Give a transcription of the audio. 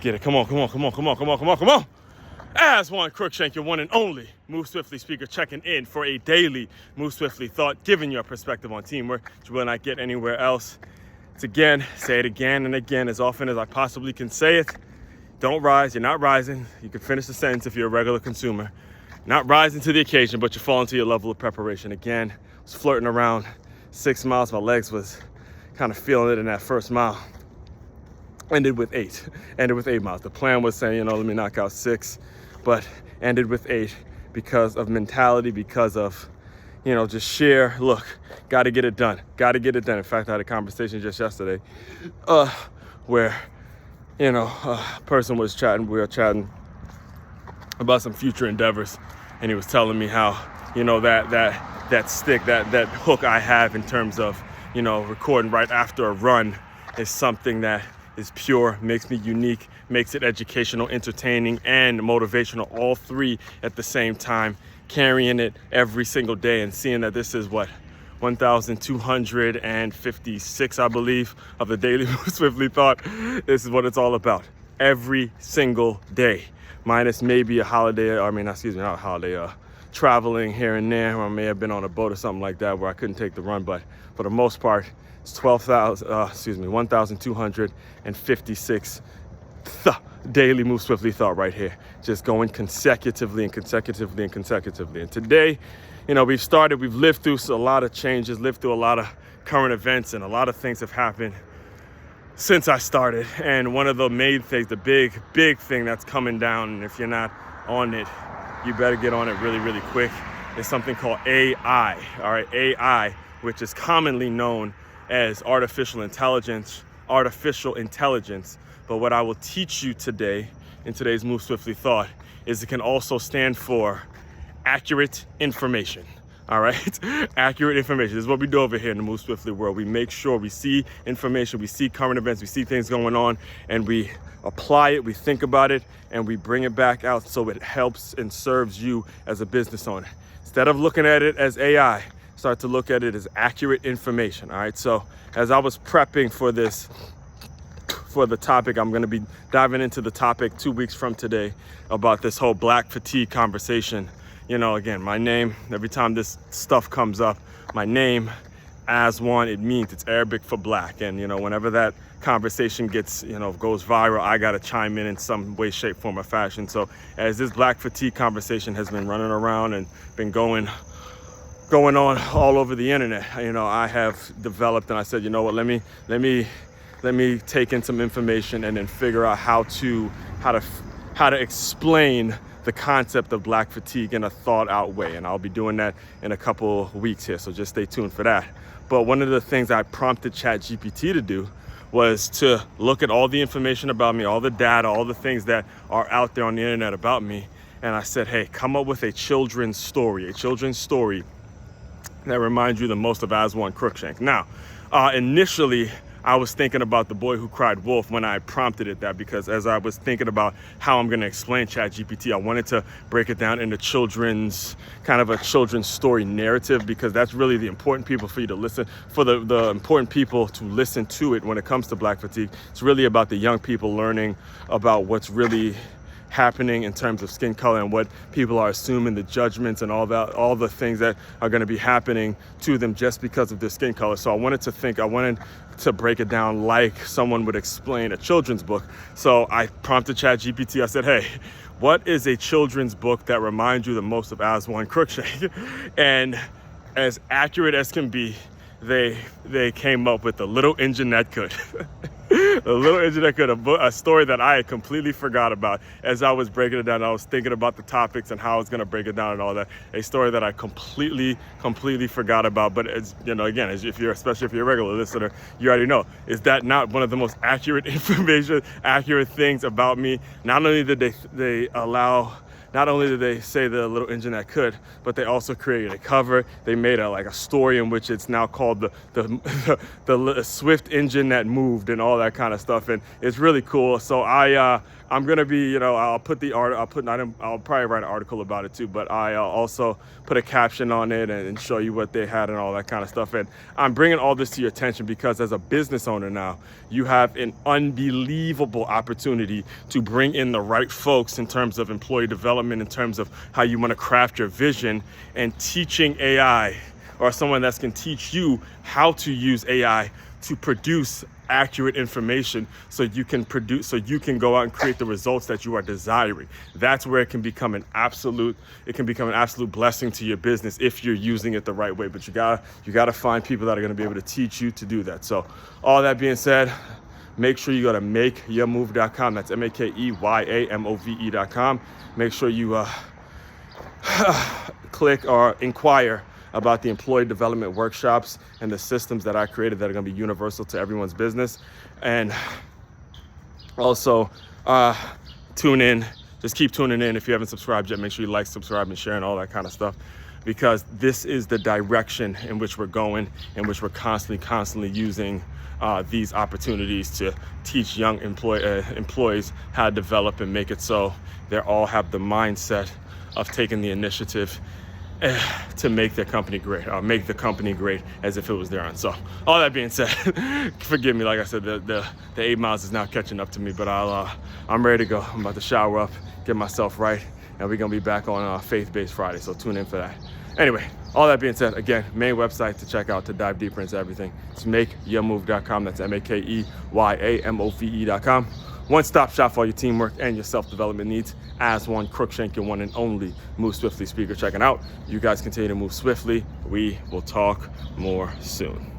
Get it. Come on, come on, come on, come on, come on, come on, come on. As one Crookshank, your one and only Move Swiftly speaker, checking in for a daily Move Swiftly thought, giving your perspective on teamwork, which you will not get anywhere else. It's again, say it again and again, as often as I possibly can say it. Don't rise, you're not rising. You can finish the sentence if you're a regular consumer. Not rising to the occasion, but you're falling to your level of preparation. Again, I was flirting around 6 miles. My legs was kind of feeling it in that first mile. Ended with 8 miles. The plan was saying, let me knock out 6, but ended with 8 because of mentality, because of, just sheer, look, got to get it done. In fact, I had a conversation just yesterday where, a person was chatting, we were chatting about some future endeavors, and he was telling me how, that stick, that hook I have in terms of, recording right after a run is something that is pure, makes me unique, makes it educational, entertaining, and motivational, all three at the same time, carrying it every single day and seeing that this is 1,256, I believe, of the daily Swiftly thought. This is what it's all about. Every single day, minus maybe a holiday, not a holiday, traveling here and there, or I may have been on a boat or something like that where I couldn't take the run, but for the most part, it's 1,256 daily Move Swiftly thought right here, just going consecutively. And today, we've lived through a lot of changes, lived through a lot of current events, and a lot of things have happened since I started. And one of the main things, the big thing that's coming down, and if you're not on it, you better get on it really, really quick, is something called AI, all right? AI, which is commonly known as artificial intelligence. But what I will teach you today in today's Move Swiftly thought is it can also stand for accurate information. All right, accurate information. This is what we do over here in the Move Swiftly world. We make sure we see information, we see current events, we see things going on, and we apply it, we think about it, and we bring it back out so it helps and serves you as a business owner. Instead of looking at it as AI, start to look at it as accurate information. All right, so as I was prepping for the topic, I'm going to be diving into the topic 2 weeks from today about this whole black fatigue conversation. Again, my name, every time this stuff comes up, my name, as one, it means it's Arabic for black. And, whenever that conversation gets, goes viral, I got to chime in some way, shape, form, or fashion. So as this black fatigue conversation has been running around and been going on all over the internet, I have developed, and I said, let me take in some information and then figure out how to explain the concept of black fatigue in a thought out way. And I'll be doing that in a couple of weeks here, so just stay tuned for that. But one of the things I prompted ChatGPT to do was to look at all the information about me, all the data, all the things that are out there on the internet about me. And I said, hey, come up with a children's story that reminds you the most of As One Crookshank. Now, initially, I was thinking about The Boy Who Cried Wolf when I prompted it that, because as I was thinking about how I'm going to explain ChatGPT, I wanted to break it down into children's story narrative, because that's really the important people for you to listen, for the important people to listen to it when it comes to black fatigue. It's really about the young people learning about what's really happening in terms of skin color and what people are assuming, the judgments and all the things that are going to be happening to them just because of their skin color. So I wanted to break it down like someone would explain a children's book. So I prompted ChatGPT. I said, hey, what is a children's book that reminds you the most of As One Crookshank? And as accurate as can be, they came up with The Little Engine That Could. The Little Engine That Could, a story that I had completely forgot about. As I was breaking it down, I was thinking about the topics and how I was going to break it down and all that. A story that I completely forgot about. But as again, especially if you're a regular listener, you already know. Is that not one of the most accurate information, accurate things about me? Not only did they allow not only did they say the little engine that could, but they also created a cover. They made a story in which it's now called the Swift engine that moved and all that kind of stuff, and it's really cool. So I'm gonna be, I'll probably write an article about it too, but I'll also put a caption on it and show you what they had and all that kind of stuff. And I'm bringing all this to your attention because as a business owner now, you have an unbelievable opportunity to bring in the right folks in terms of employee development, in terms of how you want to craft your vision, and teaching AI, or someone that can teach you how to use AI to produce accurate information so you can go out and create the results that you are desiring. That's where it can become an absolute blessing to your business if you're using it the right way. But you gotta find people that are gonna be able to teach you to do that. So all that being said, make sure you go to makeyourmove.com. That's makeyaamove.com. Make sure you click or inquire about the employee development workshops and the systems that I created that are going to be universal to everyone's business. And also tune in, just keep tuning in. If you haven't subscribed yet, make sure you like, subscribe, and share and all that kind of stuff, because this is the direction in which we're going, in which we're constantly using these opportunities to teach young employees how to develop and make it so they all have the mindset of taking the initiative to make their company great, or make the company great as if it was their own. So all that being said, forgive me, like I said, the 8 miles is now catching up to me, but I'm ready to go. I'm about to shower up, get myself right, and we're gonna be back on Faith-Based Friday, so tune in for that. Anyway, all that being said, again, main website to check out to dive deeper into everything. It's makeyourmove.com. That's makeyaamove.com. One-stop shop for all your teamwork and your self-development needs. As one, Crookshank, your one and only Move Swiftly speaker checking out. You guys continue to move swiftly. We will talk more soon.